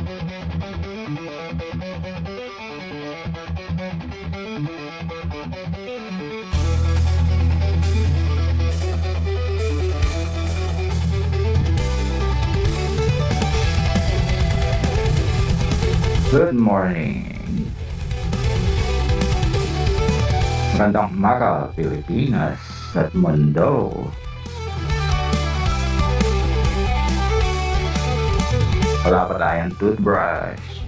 Good morning. Magandang umaga, Pilipinas at mundo. Wala pa tayong toothbrush.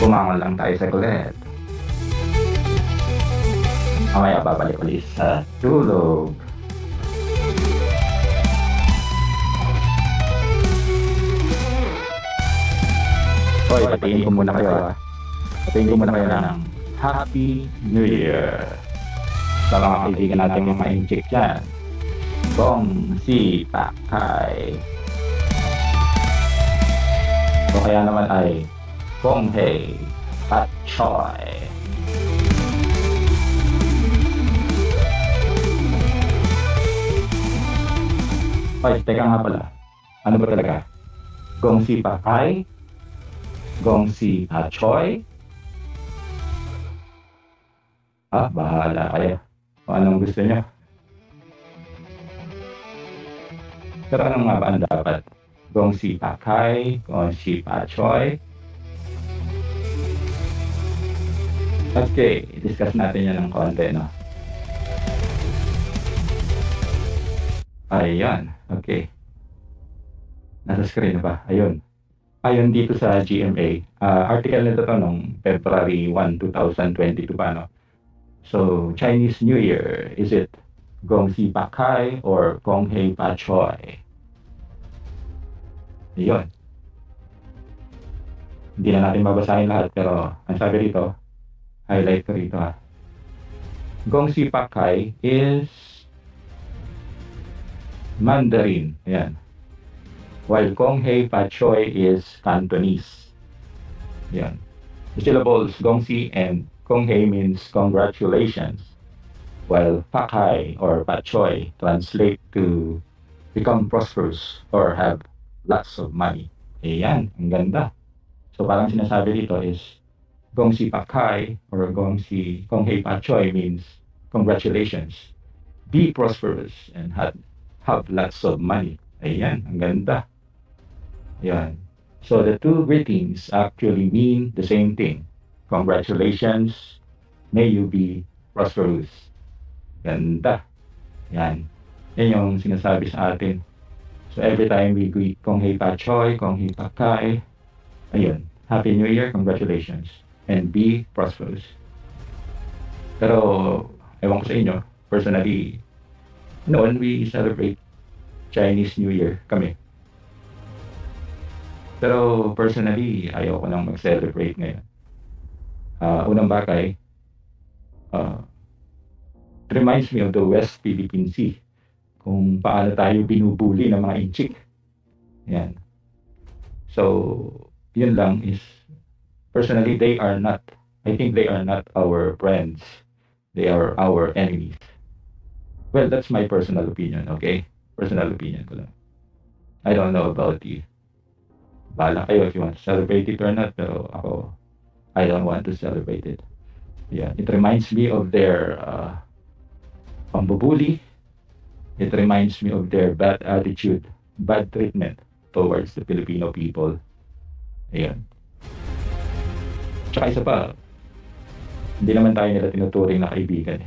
Bumangon lang tayo sa kulit. Mamaya babalik ulit sa tulog. Hoy, patingin ko muna kayo Patingin ko muna kayo ng Happy New Year sa mga kaibigan natin yung ma-inject dyan. Gong Si Pakay. O kaya naman ay Gong Hei Pat Choy. Hoy, teka nga pala. Ano ba talaga? Gong Si Pakay? Gong Si Choy? Bahala kayo kung anong gusto nyo. Pero anong nga ba ang dapat? Gong Si Pakay? Gong Si Choy? Okay, discuss natin yan ng konti, no? Ayan, okay. Nasa screen na ba? Ayun. Ayon dito sa GMA, article nito to nung February 1, 2022 pa, no? So, Chinese New Year, is it Gong Si Pakay or Gong Hei Pa Choy? Yun. Hindi na natin babasahin lahat, pero ang sabi rito, highlight ko rito ha. Gong Si Pakay is Mandarin. Ayan. While Gong Hei Pa Choy is Cantonese. Yan. The syllables Gong Si and Gong Hei means congratulations, while Pakay or Pa Choy translate to become prosperous or have lots of money. Ayan, ang ganda. So parang sinasabi dito is Gong Si Pakay or Gong Hei Pa Choy means congratulations, be prosperous and have lots of money. Ayan, ang ganda. Yan. So the two greetings actually mean the same thing. Congratulations, may you be prosperous. Ganda. Yan. Yan yung sinasabi sa atin. So every time we greet Gong Hei Pa Choy, Gong Hei Pakay, ayun, Happy New Year, congratulations, and be prosperous. Pero, ewan ko sa inyo, personally, noon we celebrate Chinese New Year kami. Pero personally, ayaw ko nang mag-celebrate ngayon. Unang bagay, it reminds me of the West Philippine Sea. Kung paano tayo binubuli ng mga inchik. Yan. So, yun lang is, personally, I think they are not our friends. They are our enemies. Well, that's my personal opinion, okay? Personal opinion ko lang. I don't know about you. Bahala kayo if you want to celebrate it or not, pero ako, I don't want to celebrate it. Yeah, it reminds me of their pambubuli. It reminds me of their bad attitude, bad treatment towards the Filipino people. Ayan. Tsaka isa pa, hindi naman tayo nila tinuturing na kaibigan.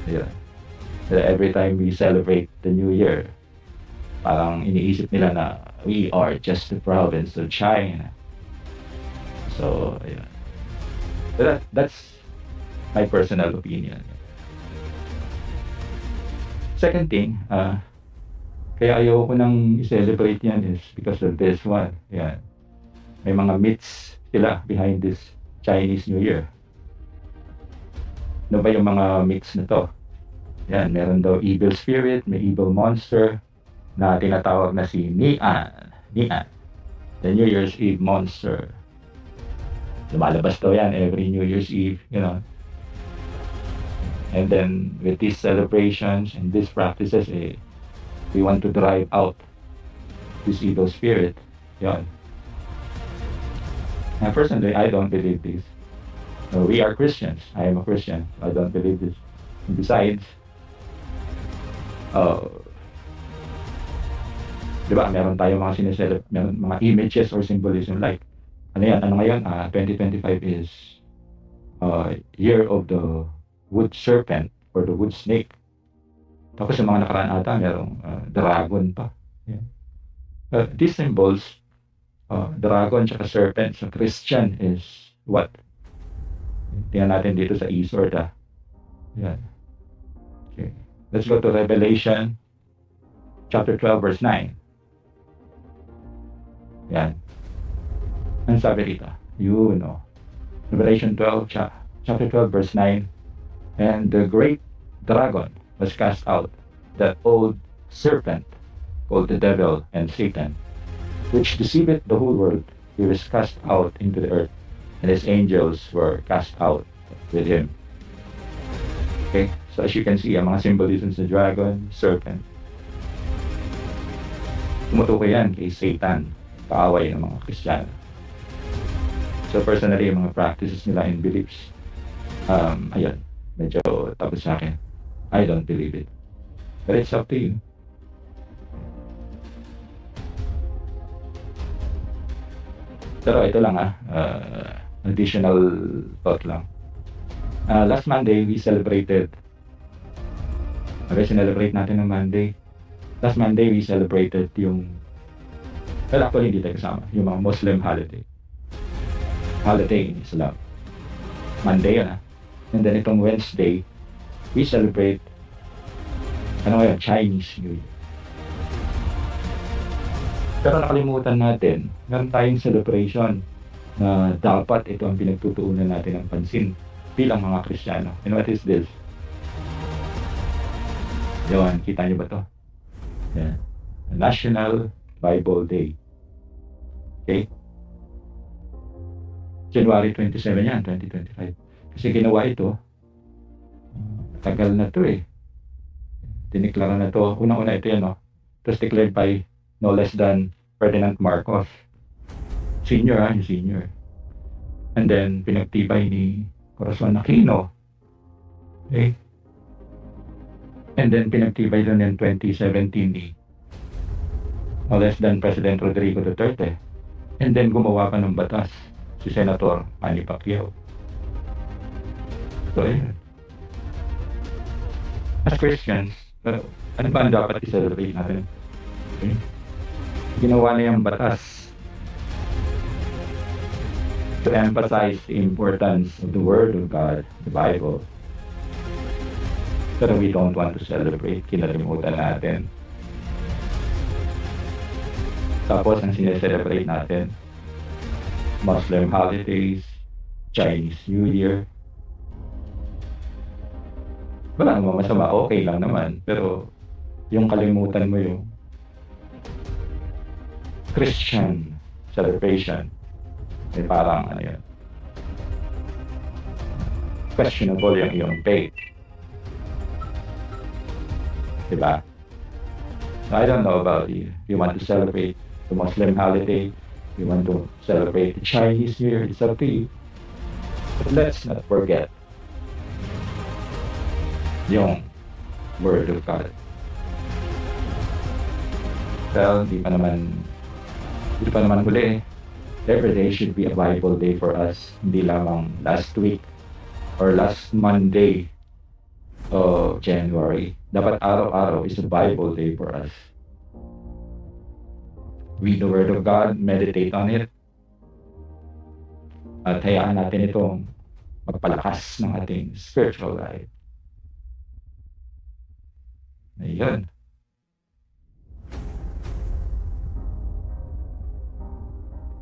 Ayan. So every time we celebrate the New Year, parang iniisip nila na we are just the province of China. So, yeah. That's my personal opinion. Second thing, kaya ayoko nang i-celebrate yan is because of this one. Yan. May mga myths sila behind this Chinese New Year. Ano ba yung mga myths na to? Yan, meron daw evil spirit, may evil monster na tinatawag na si Nian, the New Year's Eve monster. Lumalabas daw yan every New Year's Eve, you know. And then with these celebrations and these practices, we want to drive out this evil spirit. Yun. And personally, I don't believe this. We are Christians. I am a Christian. I don't believe this. And besides, di ba, meron tayo mga meron mga images or symbolism like, ano yan, ano ngayon, 2025 is year of the wood serpent or the wood snake. Tapos yung mga nakaraan ata, merong dragon pa. Yeah. These symbols, dragon tsaka serpent sa Christian is what? Tingnan natin dito sa e-sword. Yan. Okay. Let's go to Revelation chapter 12 verse 9. Yan. Ang sabi rito? You know. Revelation 12 chapter 12 verse 9. And the great dragon was cast out, that old serpent called the devil and Satan, which deceiveth the whole world. He was cast out into the earth, and his angels were cast out with him. Okay, so as you can see, ang mga symbolisms ng dragon, serpent, tumutukoy yan kay Satan, kaaway ng mga Kristiyano. So personally, yung mga practices nila and beliefs, ayun, medyo tapos sa akin. I don't believe it. But it's up to you. Pero ito lang additional thought lang. Last Monday, we celebrated. Celebrate natin ng Monday. Last Monday, we celebrated yung, well, actually hindi tayo kasama, yung mga Muslim holiday. Holiday in Islam. Monday yun And then itong Wednesday, we celebrate, Chinese New Year. Pero nakalimutan natin, meron tayong celebration na dapat ito ang pinagtutuunan natin ng pansin bilang mga Kristiyano. And what is this? Yun, kita niyo ba to? Yeah. National Bible Day. Okay? January 27 yan, 2025. Kasi ginawa ito, tagal na to Diniklara na to. Unang-una ito yan, It was declared by no less than Ferdinand Marcos. Senior, yung senior. And then, pinagtibay ni Corazon Aquino. Okay? And then, pinagtibay doon in 2017 ni no less than President Rodrigo Duterte. And then, gumawa pa ng batas si Senator Manny Pacquiao. So, ayun. As Christians, ano ba ang dapat i-celebrate natin? Okay? Ginawa na yung batas to emphasize the importance of the Word of God, the Bible. Pero we don't want to celebrate, kinalimutan natin. Tapos ang sineselebrate natin, Muslim holidays, Chinese New Year. Wala naman masama, okay lang naman. Pero yung kalimutan mo yung Christian celebration, parang questionable yung iyong faith. Diba? I don't know about you. If you want to celebrate the Muslim holiday, you want to celebrate the Chinese New Year, it's up to you. But let's not forget yung Word of God. Well, di pa naman huli. Every day should be a Bible day for us. Hindi lamang last week or last Monday of January. Dapat araw-araw is a Bible day for us. Read the Word of God, meditate on it, at hayaan natin itong magpalakas ng ating spiritual life. Ayun.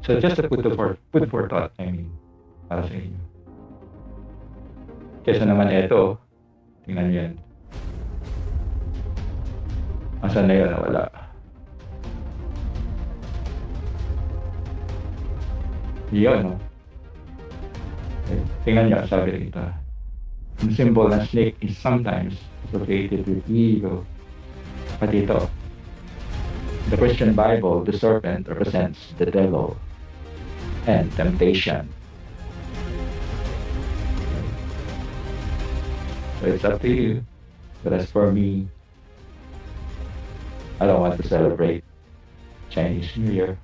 So just to put for thought, para sa inyo. Kesa naman ito, tingnan nyo yan. Asan na yun? Wala. Yun, Okay. Tingnan nyo, sabi rito. Ang symbol ng snake is sometimes associated with evil. Pati ito, the Christian Bible, the serpent represents the devil and temptation. So it's up to you. But as for me, I don't want to celebrate Chinese New Year.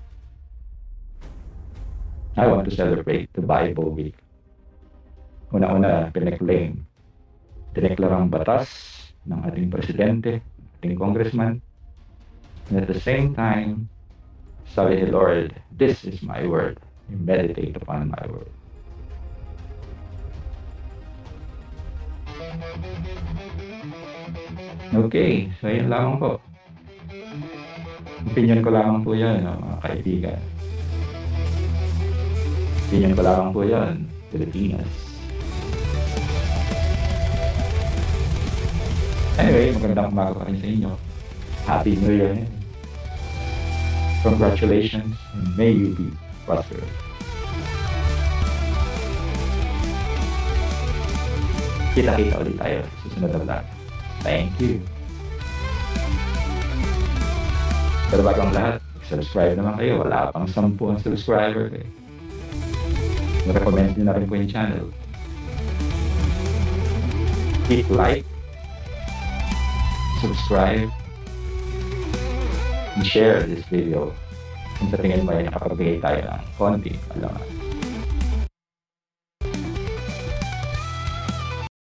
I want to celebrate the Bible Week. Una-una, dineklarang batas ng ating presidente, ating congressman. And at the same time, sabi ni Lord, this is my word. You meditate upon my word. Okay, so yun lamang po. Opinion ko lamang po yan, mga kaibigan. Opinion ko lamang po yan, Pilipinas. Anyway, magandang umaga pa rin sa inyo. Happy New Year. Congratulations and may you be prosperous. Kita-kita ulit tayo sa susunod na vlog. Thank you. Pero bago ang lahat, subscribe naman kayo. Wala pang 10 ang subscriber kayo. Recommend nyo na rin po yung channel. Hit like, subscribe, and share this video kung sa tingin mo ay nakapagbigay tayo ng konti alaman.